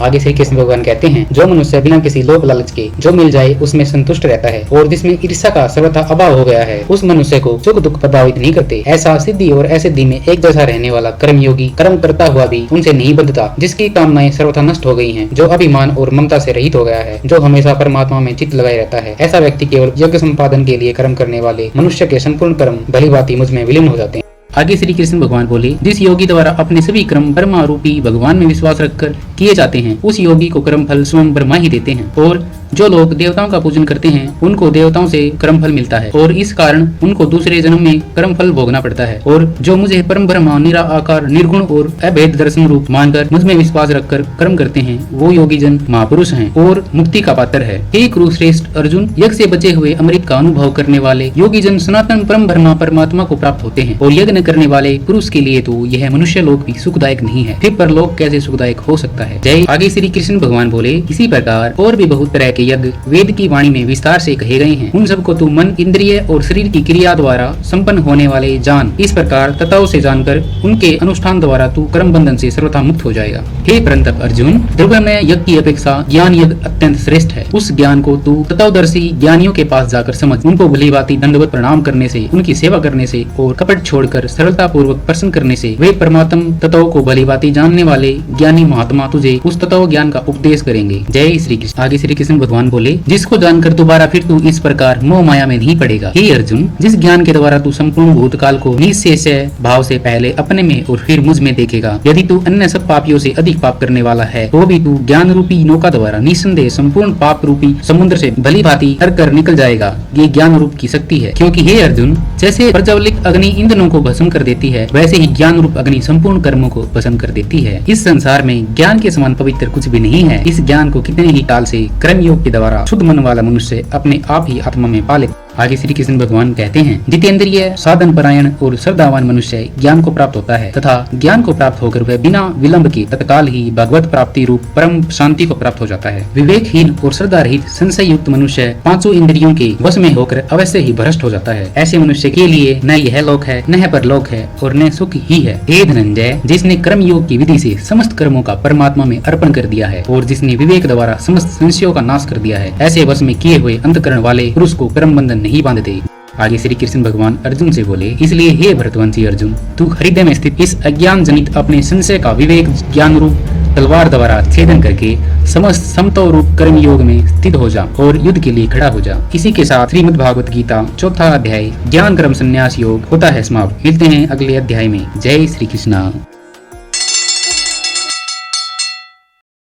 आगे श्री कृष्ण भगवान कहते हैं, जो मनुष्य बिना किसी लोभ लालच के जो मिल जाए उसमें संतुष्ट रहता है और जिसमें ईर्ष्या का सर्वथा अभाव हो गया है, उस मनुष्य को सुख दुख प्रभावित नहीं करते। ऐसा सिद्धि और असिद्धि में एक जैसा रहने वाला कर्मयोगी कर्म करता हुआ भी उनसे नहीं बंधता, जिसकी कामनाएं सर्वथा नष्ट हो गई हैं, जो अभिमान और ममता से रहित हो गया है, जो हमेशा परमात्मा में चित्त लगाए रहता है। ऐसा व्यक्ति केवल यज्ञ संपादन के लिए कर्म करने वाले मनुष्य के संपूर्ण कर्म भली भांति मुझ में विलीन हो जाते हैं। आगे श्री कृष्ण भगवान बोले, जिस योगी द्वारा अपने सभी कर्म ब्रह्मा रूपी भगवान में विश्वास रखकर किए जाते हैं, उस योगी को कर्म फल स्वयं ब्रह्मा ही देते हैं। और जो लोग देवताओं का पूजन करते हैं उनको देवताओं से कर्म फल मिलता है और इस कारण उनको दूसरे जन्म में कर्म फल भोगना पड़ता है। और जो मुझे परम ब्रह्मा निराकार निर्गुण और अभेद दर्शन रूप मानकर मुझ में विश्वास रखकर कर्म करते हैं, वो योगी जन महापुरुष हैं और मुक्ति का पात्र है। हे कुरुश्रेष्ठ अर्जुन, यज्ञ से बचे हुए अमृत का अनुभव करने वाले योगी जन सनातन परम ब्रह्मा परमात्मा को प्राप्त होते हैं। और यज्ञ करने वाले पुरुष के लिए तो यह मनुष्य लोक भी सुखदायक नहीं है, फिर परलोक कैसे सुखदायक हो सकता है। जय। आगे श्री कृष्ण भगवान बोले, इसी प्रकार और भी बहुत तरह के यज्ञ वेद की वाणी में विस्तार से कहे गए हैं, उन सबको तू मन इंद्रिय और शरीर की क्रिया द्वारा संपन्न होने वाले जान। इस प्रकार तत्वों से जानकर उनके अनुष्ठान द्वारा तू कर्म बंधन से सर्वथा मुक्त हो जाएगा। हे परंतप अर्जुन, द्रव्य में यज्ञ की अपेक्षा ज्ञान यज्ञ अत्यंत श्रेष्ठ है। उस ज्ञान को तू तत्वदर्शी ज्ञानियों के पास जाकर समझ, उनको भली भांति दंडवत प्रणाम करने से, उनकी सेवा करने से और कपट छोड़कर सरलता पूर्वक प्रश्न करने से वे परमात्म तत्व को भली भांति जानने वाले ज्ञानी महात्मा तुझे उस तत्व ज्ञान का उपदेश करेंगे। जय श्री कृष्ण। आगे श्री कृष्ण भगवान बोले, जिसको जानकर दोबारा फिर तू इस प्रकार मोह माया में नहीं पड़ेगा। हे अर्जुन, जिस ज्ञान के द्वारा तू संपूर्ण भूतकाल को निःशेष भाव से पहले अपने में और फिर मुझ में देखेगा, यदि तू अन्य सब पापियों से अधिक पाप करने वाला है तो भी तू ज्ञान रूपी नौका द्वारा निस्संदेह संपूर्ण पाप रूपी समुद्र से भली भांति तर कर निकल जाएगा। ये ज्ञान रूप की शक्ति है। क्योंकि हे अर्जुन, जैसे प्रज्वलित अग्नि ईंधनों को भस्म कर देती है, वैसे ही ज्ञान रूप अग्नि संपूर्ण कर्मों को भस्म कर देती है। इस संसार में ज्ञान के समान पवित्र कुछ भी नहीं है। इस ज्ञान को कितने ही काल से कर्म योग के द्वारा शुद्ध मन वाला मनुष्य अपने आप ही आत्मा में पा लेता। आगे श्री कृष्ण भगवान कहते हैं, जितेंद्रिय साधन परायण और श्रद्धावान मनुष्य ज्ञान को प्राप्त होता है तथा ज्ञान को प्राप्त होकर वह बिना विलंब के तत्काल ही भगवत प्राप्ति रूप परम शांति को प्राप्त हो जाता है। विवेकहीन और श्रद्धा रहित संशय युक्त मनुष्य पांचों इंद्रियों के वश में होकर अवश्य ही भ्रष्ट हो जाता है। ऐसे मनुष्य के लिए न यह लोक है, न परलोक है और न सुख ही है। हे धनंजय, जिसने कर्म योग की विधि से समस्त कर्मों का परमात्मा में अर्पण कर दिया है और जिसने विवेक द्वारा समस्त संशयों का नाश कर दिया है, ऐसे वश में किए हुए अंतःकरण वाले पुरुष को कर्म बंधन नहीं बांधते। आगे श्री कृष्ण भगवान अर्जुन से बोले, इसलिए हे भरतवंशी अर्जुन, तू हृदय में स्थित इस अज्ञान जनित अपने संशय का विवेक ज्ञान रूप तलवार द्वारा छेदन करके समस्त समतो रूप कर्म योग में स्थित हो जा और युद्ध के लिए खड़ा हो जा। इसी के साथ श्रीमद् भागवत गीता 4वां अध्याय ज्ञान कर्म संन्यास योग होता है समाप्त। मिलते हैं अगले अध्याय में। जय श्री कृष्ण।